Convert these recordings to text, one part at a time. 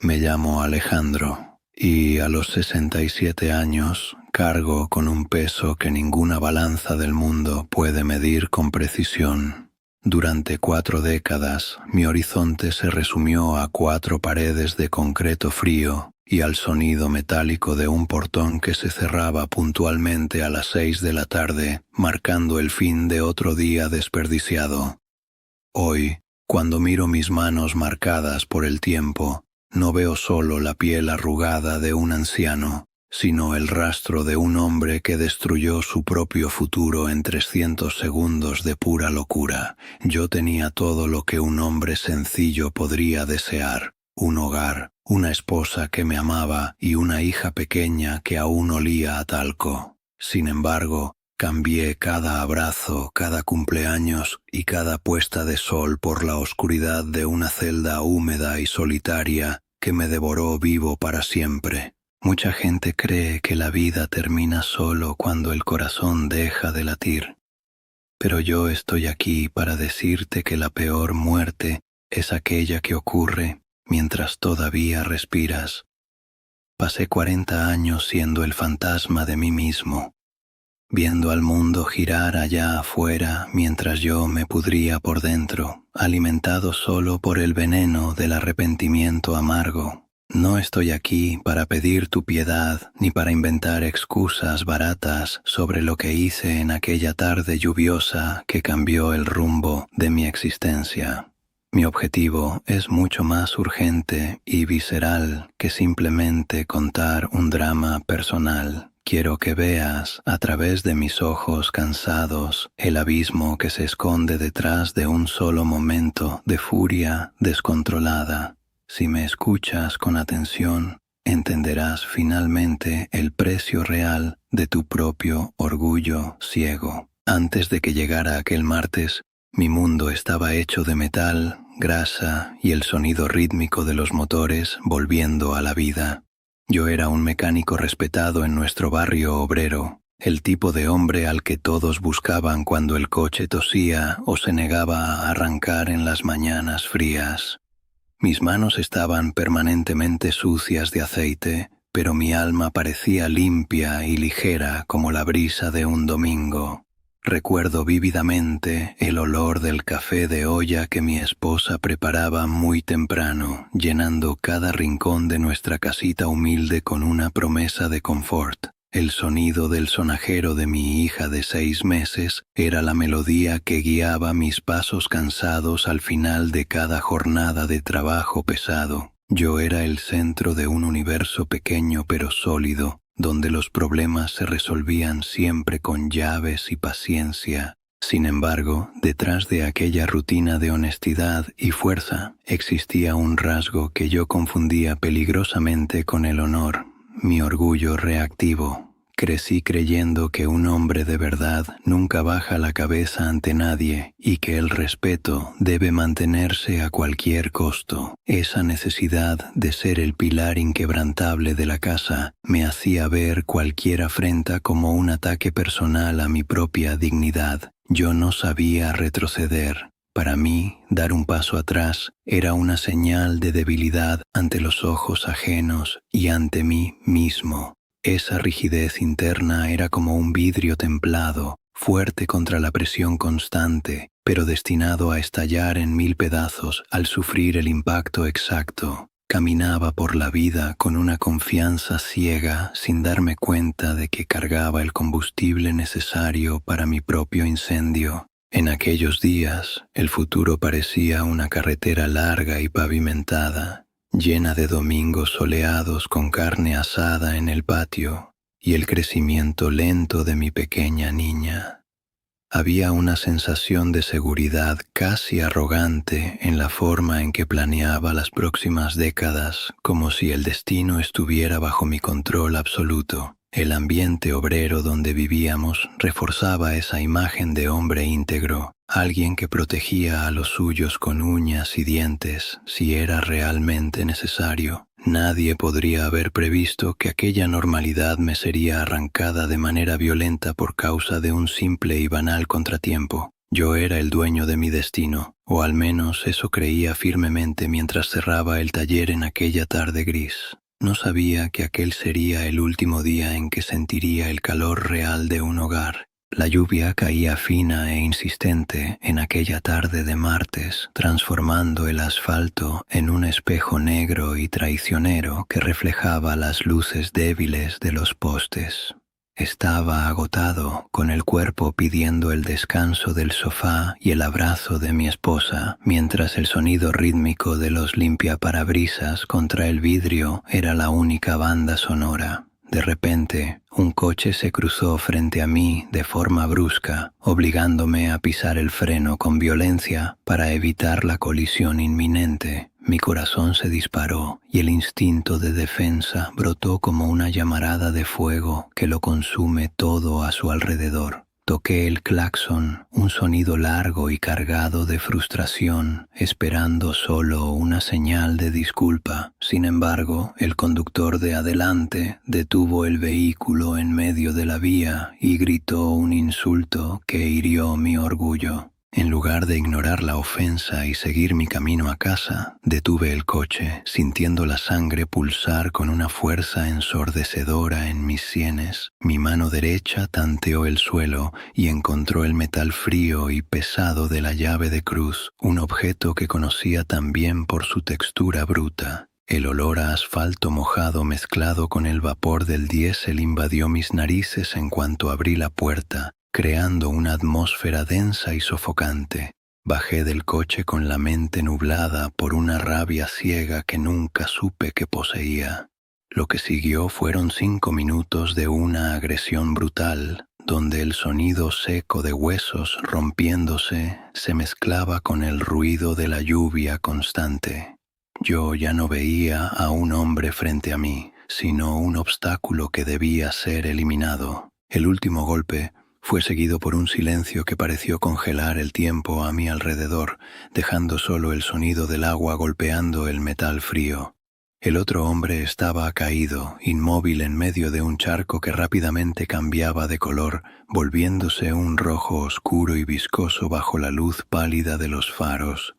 Me llamo Alejandro y a los 67 años cargo con un peso que ninguna balanza del mundo puede medir con precisión. Durante 4 décadas mi horizonte se resumió a 4 paredes de concreto frío y al sonido metálico de un portón que se cerraba puntualmente a las 6 de la tarde, marcando el fin de otro día desperdiciado. Hoy, cuando miro mis manos marcadas por el tiempo, no veo solo la piel arrugada de un anciano, sino el rastro de un hombre que destruyó su propio futuro en 300 segundos de pura locura. Yo tenía todo lo que un hombre sencillo podría desear: un hogar, una esposa que me amaba y una hija pequeña que aún olía a talco. Sin embargo, cambié cada abrazo, cada cumpleaños y cada puesta de sol por la oscuridad de una celda húmeda y solitaria que me devoró vivo para siempre. Mucha gente cree que la vida termina solo cuando el corazón deja de latir. Pero yo estoy aquí para decirte que la peor muerte es aquella que ocurre mientras todavía respiras. Pasé 40 años siendo el fantasma de mí mismo, viendo al mundo girar allá afuera mientras yo me pudría por dentro, alimentado solo por el veneno del arrepentimiento amargo. No estoy aquí para pedir tu piedad ni para inventar excusas baratas sobre lo que hice en aquella tarde lluviosa que cambió el rumbo de mi existencia. Mi objetivo es mucho más urgente y visceral que simplemente contar un drama personal. Quiero que veas, a través de mis ojos cansados, el abismo que se esconde detrás de un solo momento de furia descontrolada. Si me escuchas con atención, entenderás finalmente el precio real de tu propio orgullo ciego. Antes de que llegara aquel martes, mi mundo estaba hecho de metal, grasa y el sonido rítmico de los motores volviendo a la vida. Yo era un mecánico respetado en nuestro barrio obrero, el tipo de hombre al que todos buscaban cuando el coche tosía o se negaba a arrancar en las mañanas frías. Mis manos estaban permanentemente sucias de aceite, pero mi alma parecía limpia y ligera como la brisa de un domingo. Recuerdo vívidamente el olor del café de olla que mi esposa preparaba muy temprano, llenando cada rincón de nuestra casita humilde con una promesa de confort. El sonido del sonajero de mi hija de 6 meses era la melodía que guiaba mis pasos cansados al final de cada jornada de trabajo pesado. Yo era el centro de un universo pequeño pero sólido, donde los problemas se resolvían siempre con llaves y paciencia. Sin embargo, detrás de aquella rutina de honestidad y fuerza existía un rasgo que yo confundía peligrosamente con el honor: mi orgullo reactivo. Crecí creyendo que un hombre de verdad nunca baja la cabeza ante nadie y que el respeto debe mantenerse a cualquier costo. Esa necesidad de ser el pilar inquebrantable de la casa me hacía ver cualquier afrenta como un ataque personal a mi propia dignidad. Yo no sabía retroceder. Para mí, dar un paso atrás era una señal de debilidad ante los ojos ajenos y ante mí mismo. Esa rigidez interna era como un vidrio templado, fuerte contra la presión constante, pero destinado a estallar en 1000 pedazos al sufrir el impacto exacto. Caminaba por la vida con una confianza ciega sin darme cuenta de que cargaba el combustible necesario para mi propio incendio. En aquellos días, el futuro parecía una carretera larga y pavimentada, llena de domingos soleados con carne asada en el patio y el crecimiento lento de mi pequeña niña. Había una sensación de seguridad casi arrogante en la forma en que planeaba las próximas décadas, como si el destino estuviera bajo mi control absoluto. El ambiente obrero donde vivíamos reforzaba esa imagen de hombre íntegro, alguien que protegía a los suyos con uñas y dientes si era realmente necesario. Nadie podría haber previsto que aquella normalidad me sería arrancada de manera violenta por causa de un simple y banal contratiempo. Yo era el dueño de mi destino, o al menos eso creía firmemente mientras cerraba el taller en aquella tarde gris. No sabía que aquel sería el último día en que sentiría el calor real de un hogar. La lluvia caía fina e insistente en aquella tarde de martes, transformando el asfalto en un espejo negro y traicionero que reflejaba las luces débiles de los postes. Estaba agotado, con el cuerpo pidiendo el descanso del sofá y el abrazo de mi esposa, mientras el sonido rítmico de los limpiaparabrisas contra el vidrio era la única banda sonora. De repente, un coche se cruzó frente a mí de forma brusca, obligándome a pisar el freno con violencia para evitar la colisión inminente. Mi corazón se disparó y el instinto de defensa brotó como una llamarada de fuego que lo consume todo a su alrededor. Toqué el claxon, un sonido largo y cargado de frustración, esperando solo una señal de disculpa. Sin embargo, el conductor de adelante detuvo el vehículo en medio de la vía y gritó un insulto que hirió mi orgullo. En lugar de ignorar la ofensa y seguir mi camino a casa, detuve el coche, sintiendo la sangre pulsar con una fuerza ensordecedora en mis sienes. Mi mano derecha tanteó el suelo y encontró el metal frío y pesado de la llave de cruz, un objeto que conocía también por su textura bruta. El olor a asfalto mojado mezclado con el vapor del diésel invadió mis narices en cuanto abrí la puerta, creando una atmósfera densa y sofocante. Bajé del coche con la mente nublada por una rabia ciega que nunca supe que poseía. Lo que siguió fueron 5 minutos de una agresión brutal, donde el sonido seco de huesos rompiéndose se mezclaba con el ruido de la lluvia constante. Yo ya no veía a un hombre frente a mí, sino un obstáculo que debía ser eliminado. El último golpe fue seguido por un silencio que pareció congelar el tiempo a mi alrededor, dejando solo el sonido del agua golpeando el metal frío. El otro hombre estaba caído, inmóvil en medio de un charco que rápidamente cambiaba de color, volviéndose un rojo oscuro y viscoso bajo la luz pálida de los faros.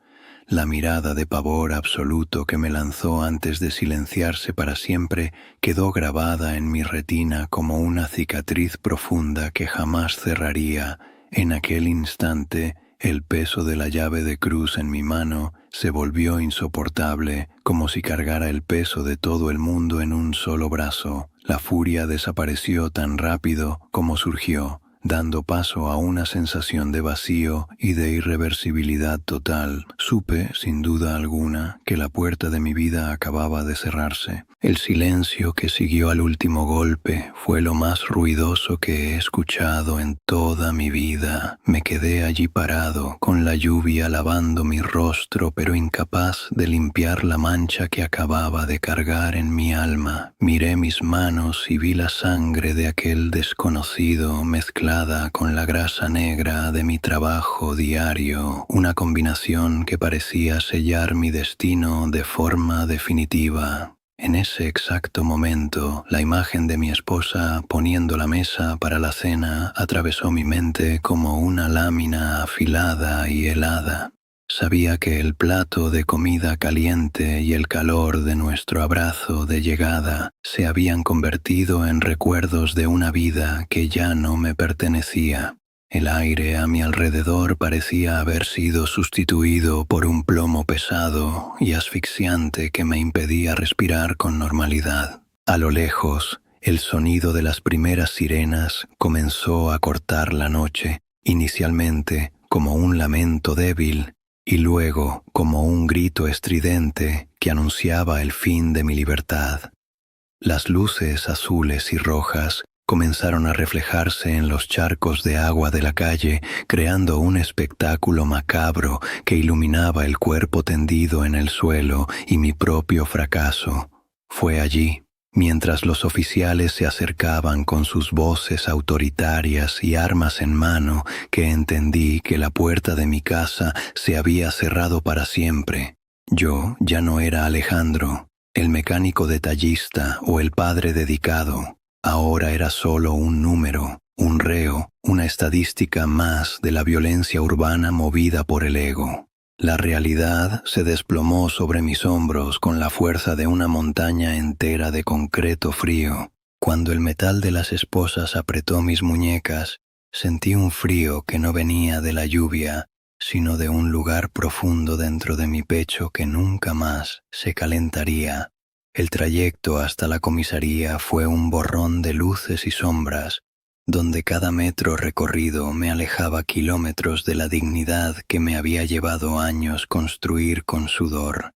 La mirada de pavor absoluto que me lanzó antes de silenciarse para siempre quedó grabada en mi retina como una cicatriz profunda que jamás cerraría. En aquel instante, el peso de la llave de cruz en mi mano se volvió insoportable, como si cargara el peso de todo el mundo en un solo brazo. La furia desapareció tan rápido como surgió, dando paso a una sensación de vacío y de irreversibilidad total. Supe, sin duda alguna, que la puerta de mi vida acababa de cerrarse. El silencio que siguió al último golpe fue lo más ruidoso que he escuchado en toda mi vida. Me quedé allí parado, con la lluvia lavando mi rostro, pero incapaz de limpiar la mancha que acababa de cargar en mi alma. Miré mis manos y vi la sangre de aquel desconocido mezclada con la grasa negra de mi trabajo diario, una combinación que parecía sellar mi destino de forma definitiva. En ese exacto momento, la imagen de mi esposa poniendo la mesa para la cena atravesó mi mente como una lámina afilada y helada. Sabía que el plato de comida caliente y el calor de nuestro abrazo de llegada se habían convertido en recuerdos de una vida que ya no me pertenecía. El aire a mi alrededor parecía haber sido sustituido por un plomo pesado y asfixiante que me impedía respirar con normalidad. A lo lejos, el sonido de las primeras sirenas comenzó a cortar la noche, inicialmente como un lamento débil y luego como un grito estridente que anunciaba el fin de mi libertad. Las luces azules y rojas comenzaron a reflejarse en los charcos de agua de la calle, creando un espectáculo macabro que iluminaba el cuerpo tendido en el suelo y mi propio fracaso. Fue allí, mientras los oficiales se acercaban con sus voces autoritarias y armas en mano, que entendí que la puerta de mi casa se había cerrado para siempre. Yo ya no era Alejandro, el mecánico detallista o el padre dedicado. Ahora era solo un número, un reo, una estadística más de la violencia urbana movida por el ego. La realidad se desplomó sobre mis hombros con la fuerza de una montaña entera de concreto frío. Cuando el metal de las esposas apretó mis muñecas, sentí un frío que no venía de la lluvia, sino de un lugar profundo dentro de mi pecho que nunca más se calentaría. El trayecto hasta la comisaría fue un borrón de luces y sombras, donde cada metro recorrido me alejaba kilómetros de la dignidad que me había llevado años construir con sudor.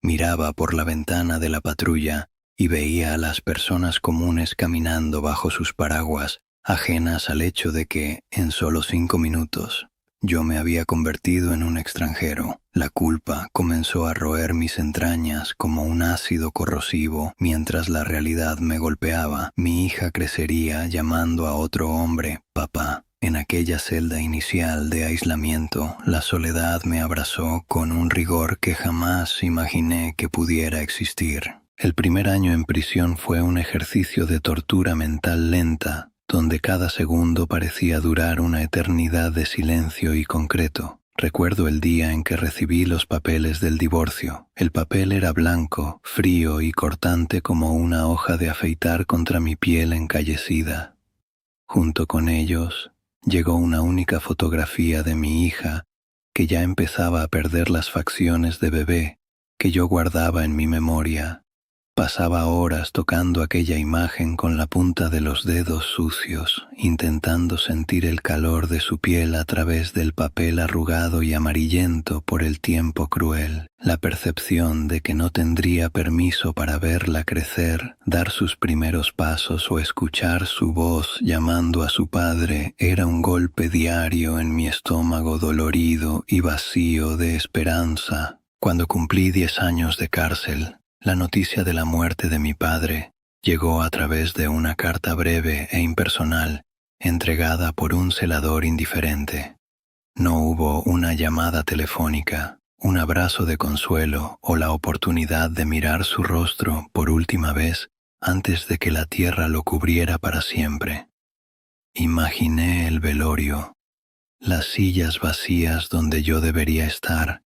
Miraba por la ventana de la patrulla y veía a las personas comunes caminando bajo sus paraguas, ajenas al hecho de que, en solo 5 minutos, yo me había convertido en un extranjero. La culpa comenzó a roer mis entrañas como un ácido corrosivo mientras la realidad me golpeaba. Mi hija crecería llamando a otro hombre papá. En aquella celda inicial de aislamiento, la soledad me abrazó con un rigor que jamás imaginé que pudiera existir. El primer año en prisión fue un ejercicio de tortura mental lenta, donde cada segundo parecía durar una eternidad de silencio y concreto. Recuerdo el día en que recibí los papeles del divorcio. El papel era blanco, frío y cortante como una hoja de afeitar contra mi piel encallecida. Junto con ellos, llegó una única fotografía de mi hija, que ya empezaba a perder las facciones de bebé, que yo guardaba en mi memoria. Pasaba horas tocando aquella imagen con la punta de los dedos sucios, intentando sentir el calor de su piel a través del papel arrugado y amarillento por el tiempo cruel. La percepción de que no tendría permiso para verla crecer, dar sus primeros pasos o escuchar su voz llamando a su padre era un golpe diario en mi estómago dolorido y vacío de esperanza. Cuando cumplí 10 años de cárcel, la noticia de la muerte de mi padre llegó a través de una carta breve e impersonal entregada por un celador indiferente. No hubo una llamada telefónica, un abrazo de consuelo o la oportunidad de mirar su rostro por última vez antes de que la tierra lo cubriera para siempre. Imaginé el velorio, las sillas vacías donde yo debería estar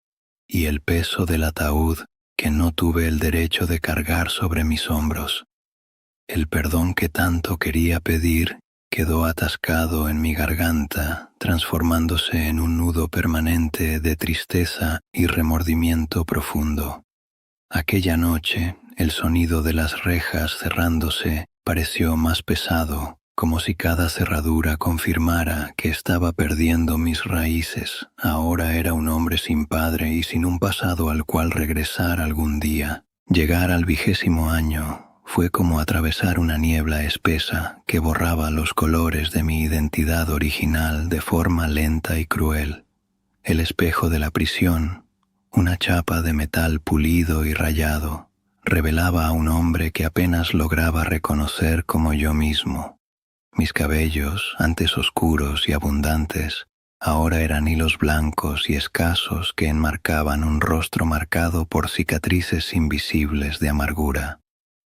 y el peso del ataúd que no tuve el derecho de cargar sobre mis hombros. El perdón que tanto quería pedir quedó atascado en mi garganta, transformándose en un nudo permanente de tristeza y remordimiento profundo. Aquella noche, el sonido de las rejas cerrándose pareció más pesado, como si cada cerradura confirmara que estaba perdiendo mis raíces. Ahora era un hombre sin padre y sin un pasado al cual regresar algún día. Llegar al 20º año fue como atravesar una niebla espesa que borraba los colores de mi identidad original de forma lenta y cruel. El espejo de la prisión, una chapa de metal pulido y rayado, revelaba a un hombre que apenas lograba reconocer como yo mismo. Mis cabellos, antes oscuros y abundantes, ahora eran hilos blancos y escasos que enmarcaban un rostro marcado por cicatrices invisibles de amargura.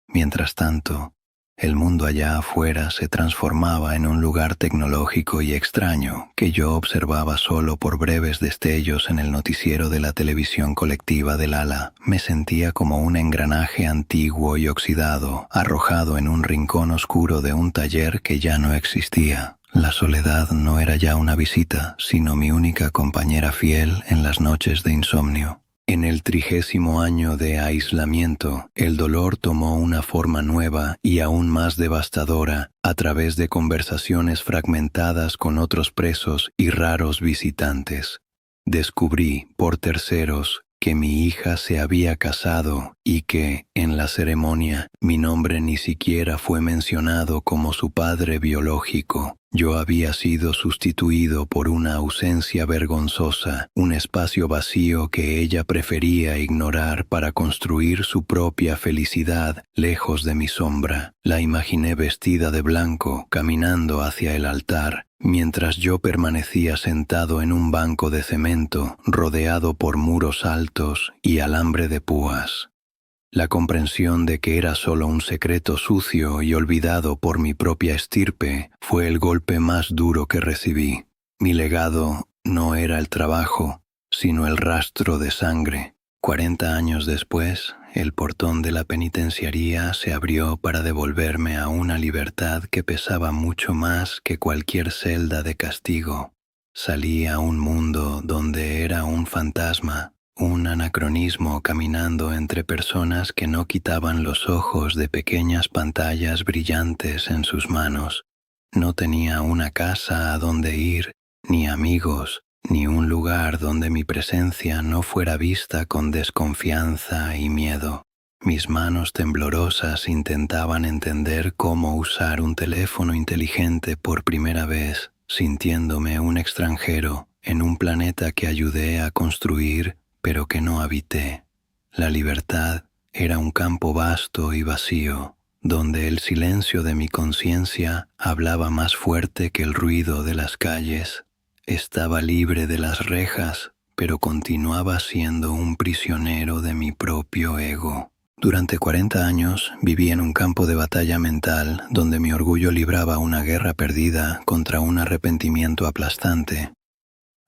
Mientras tanto, el mundo allá afuera se transformaba en un lugar tecnológico y extraño que yo observaba solo por breves destellos en el noticiero de la televisión colectiva del ala. Me sentía como un engranaje antiguo y oxidado, arrojado en un rincón oscuro de un taller que ya no existía. La soledad no era ya una visita, sino mi única compañera fiel en las noches de insomnio. En el 30º año de aislamiento, el dolor tomó una forma nueva y aún más devastadora a través de conversaciones fragmentadas con otros presos y raros visitantes. Descubrí, por terceros, que mi hija se había casado y que, en la ceremonia, mi nombre ni siquiera fue mencionado como su padre biológico. Yo había sido sustituido por una ausencia vergonzosa, un espacio vacío que ella prefería ignorar para construir su propia felicidad lejos de mi sombra. La imaginé vestida de blanco, caminando hacia el altar, mientras yo permanecía sentado en un banco de cemento, rodeado por muros altos y alambre de púas. La comprensión de que era solo un secreto sucio y olvidado por mi propia estirpe fue el golpe más duro que recibí. Mi legado no era el trabajo, sino el rastro de sangre. 40 años después, el portón de la penitenciaría se abrió para devolverme a una libertad que pesaba mucho más que cualquier celda de castigo. Salí a un mundo donde era un fantasma, un anacronismo caminando entre personas que no quitaban los ojos de pequeñas pantallas brillantes en sus manos. No tenía una casa a donde ir, ni amigos, ni un lugar donde mi presencia no fuera vista con desconfianza y miedo. Mis manos temblorosas intentaban entender cómo usar un teléfono inteligente por primera vez, sintiéndome un extranjero en un planeta que ayudé a construir, pero que no habité. La libertad era un campo vasto y vacío, donde el silencio de mi conciencia hablaba más fuerte que el ruido de las calles. Estaba libre de las rejas, pero continuaba siendo un prisionero de mi propio ego. Durante 40 años viví en un campo de batalla mental donde mi orgullo libraba una guerra perdida contra un arrepentimiento aplastante.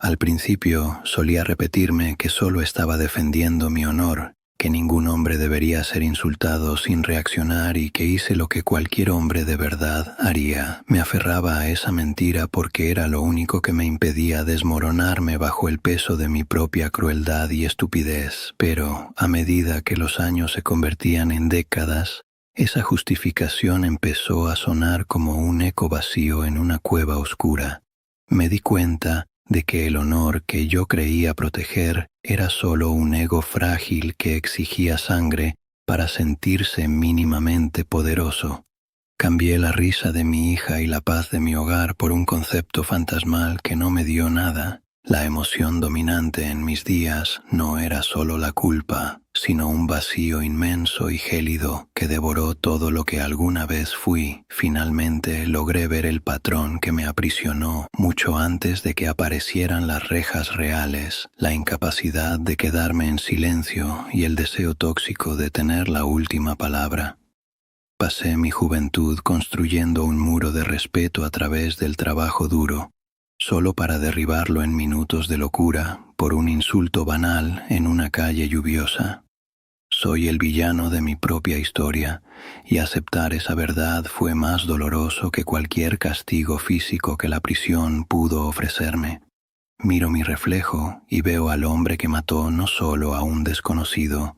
Al principio solía repetirme que solo estaba defendiendo mi honor, que ningún hombre debería ser insultado sin reaccionar y que hice lo que cualquier hombre de verdad haría. Me aferraba a esa mentira porque era lo único que me impedía desmoronarme bajo el peso de mi propia crueldad y estupidez. Pero, a medida que los años se convertían en décadas, esa justificación empezó a sonar como un eco vacío en una cueva oscura. Me di cuenta de que el honor que yo creía proteger era solo un ego frágil que exigía sangre para sentirse mínimamente poderoso. Cambié la risa de mi hija y la paz de mi hogar por un concepto fantasmal que no me dio nada. La emoción dominante en mis días no era solo la culpa, sino un vacío inmenso y gélido que devoró todo lo que alguna vez fui. Finalmente logré ver el patrón que me aprisionó mucho antes de que aparecieran las rejas reales, la incapacidad de quedarme en silencio y el deseo tóxico de tener la última palabra. Pasé mi juventud construyendo un muro de respeto a través del trabajo duro, solo para derribarlo en minutos de locura por un insulto banal en una calle lluviosa. Soy el villano de mi propia historia, y aceptar esa verdad fue más doloroso que cualquier castigo físico que la prisión pudo ofrecerme. Miro mi reflejo y veo al hombre que mató no solo a un desconocido,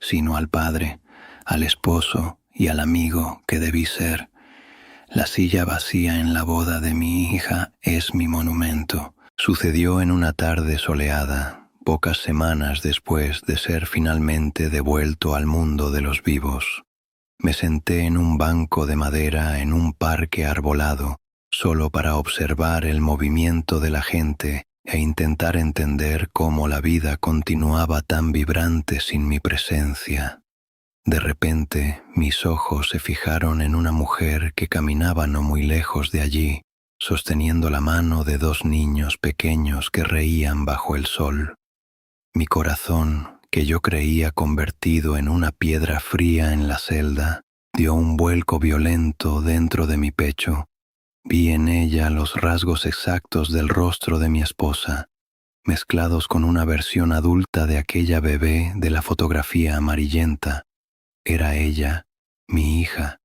sino al padre, al esposo y al amigo que debí ser. La silla vacía en la boda de mi hija es mi monumento. Sucedió en una tarde soleada, pocas semanas después de ser finalmente devuelto al mundo de los vivos. Me senté en un banco de madera en un parque arbolado, solo para observar el movimiento de la gente e intentar entender cómo la vida continuaba tan vibrante sin mi presencia. De repente, mis ojos se fijaron en una mujer que caminaba no muy lejos de allí, sosteniendo la mano de dos niños pequeños que reían bajo el sol. Mi corazón, que yo creía convertido en una piedra fría en la celda, dio un vuelco violento dentro de mi pecho. Vi en ella los rasgos exactos del rostro de mi esposa, mezclados con una versión adulta de aquella bebé de la fotografía amarillenta. Era ella, mi hija,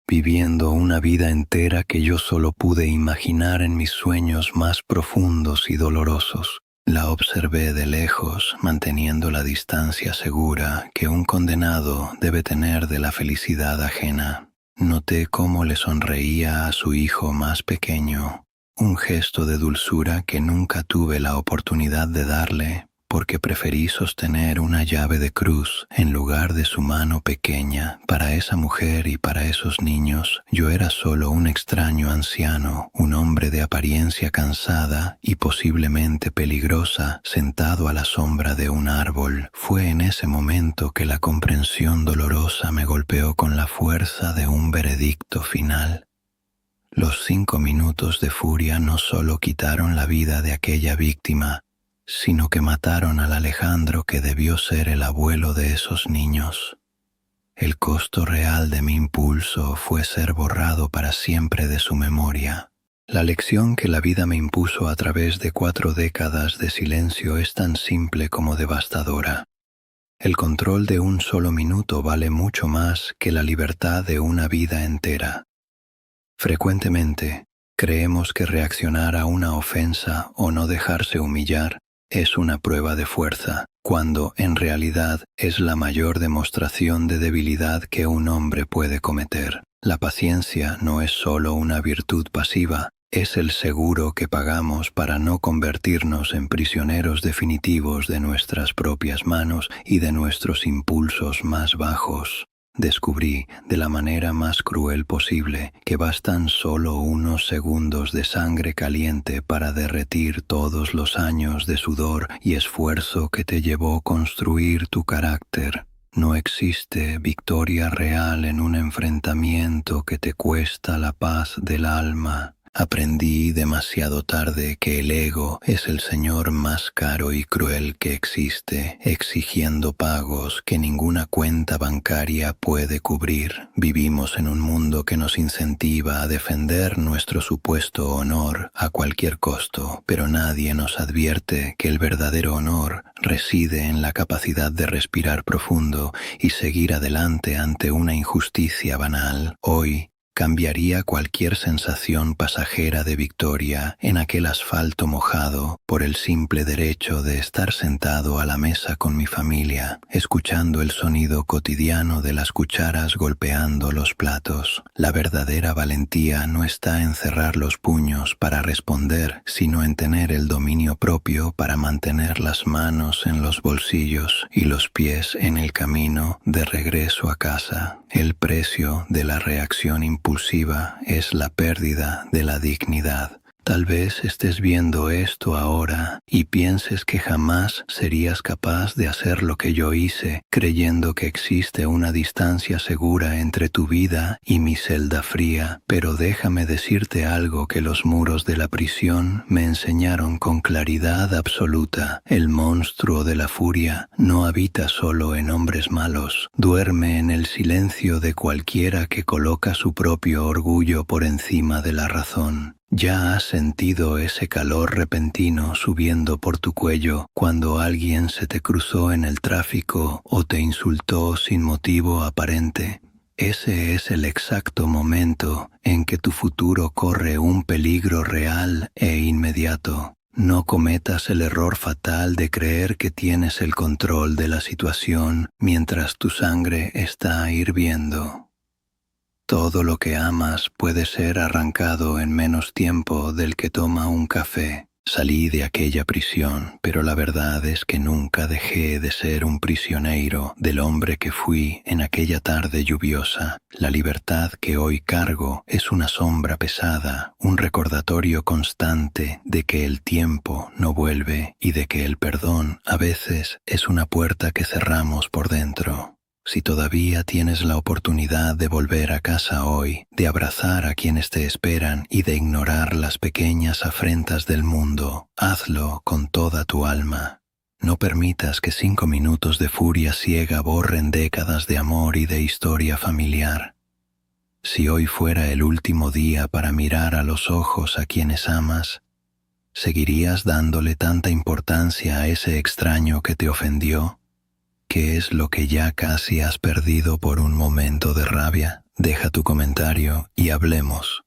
viviendo una vida entera que yo solo pude imaginar en mis sueños más profundos y dolorosos. La observé de lejos, manteniendo la distancia segura que un condenado debe tener de la felicidad ajena. Noté cómo le sonreía a su hijo más pequeño, un gesto de dulzura que nunca tuve la oportunidad de darle, porque preferí sostener una llave de cruz en lugar de su mano pequeña. Para esa mujer y para esos niños, yo era solo un extraño anciano, un hombre de apariencia cansada y posiblemente peligrosa, sentado a la sombra de un árbol. Fue en ese momento que la comprensión dolorosa me golpeó con la fuerza de un veredicto final. Los 5 minutos de furia no solo quitaron la vida de aquella víctima, sino que mataron al Alejandro que debió ser el abuelo de esos niños. El costo real de mi impulso fue ser borrado para siempre de su memoria. La lección que la vida me impuso a través de 4 décadas de silencio es tan simple como devastadora. El control de un solo minuto vale mucho más que la libertad de una vida entera. Frecuentemente, creemos que reaccionar a una ofensa o no dejarse humillar es una prueba de fuerza, cuando en realidad es la mayor demostración de debilidad que un hombre puede cometer. La paciencia no es solo una virtud pasiva, es el seguro que pagamos para no convertirnos en prisioneros definitivos de nuestras propias manos y de nuestros impulsos más bajos. Descubrí, de la manera más cruel posible, que bastan solo unos segundos de sangre caliente para derretir todos los años de sudor y esfuerzo que te llevó a construir tu carácter. No existe victoria real en un enfrentamiento que te cuesta la paz del alma. Aprendí demasiado tarde que el ego es el señor más caro y cruel que existe, exigiendo pagos que ninguna cuenta bancaria puede cubrir. Vivimos en un mundo que nos incentiva a defender nuestro supuesto honor a cualquier costo, pero nadie nos advierte que el verdadero honor reside en la capacidad de respirar profundo y seguir adelante ante una injusticia banal. Hoy, cambiaría cualquier sensación pasajera de victoria en aquel asfalto mojado por el simple derecho de estar sentado a la mesa con mi familia, escuchando el sonido cotidiano de las cucharas golpeando los platos. La verdadera valentía no está en cerrar los puños para responder, sino en tener el dominio propio para mantener las manos en los bolsillos y los pies en el camino de regreso a casa. El precio de la reacción impulsiva es la pérdida de la dignidad. Tal vez estés viendo esto ahora y pienses que jamás serías capaz de hacer lo que yo hice, creyendo que existe una distancia segura entre tu vida y mi celda fría. Pero déjame decirte algo que los muros de la prisión me enseñaron con claridad absoluta. El monstruo de la furia no habita solo en hombres malos, duerme en el silencio de cualquiera que coloca su propio orgullo por encima de la razón. ¿Ya has sentido ese calor repentino subiendo por tu cuello cuando alguien se te cruzó en el tráfico o te insultó sin motivo aparente? Ese es el exacto momento en que tu futuro corre un peligro real e inmediato. No cometas el error fatal de creer que tienes el control de la situación mientras tu sangre está hirviendo. Todo lo que amas puede ser arrancado en menos tiempo del que toma un café. Salí de aquella prisión, pero la verdad es que nunca dejé de ser un prisionero del hombre que fui en aquella tarde lluviosa. La libertad que hoy cargo es una sombra pesada, un recordatorio constante de que el tiempo no vuelve y de que el perdón a veces es una puerta que cerramos por dentro. Si todavía tienes la oportunidad de volver a casa hoy, de abrazar a quienes te esperan y de ignorar las pequeñas afrentas del mundo, hazlo con toda tu alma. No permitas que 5 minutos de furia ciega borren décadas de amor y de historia familiar. Si hoy fuera el último día para mirar a los ojos a quienes amas, ¿seguirías dándole tanta importancia a ese extraño que te ofendió? ¿Qué es lo que ya casi has perdido por un momento de rabia? Deja tu comentario y hablemos.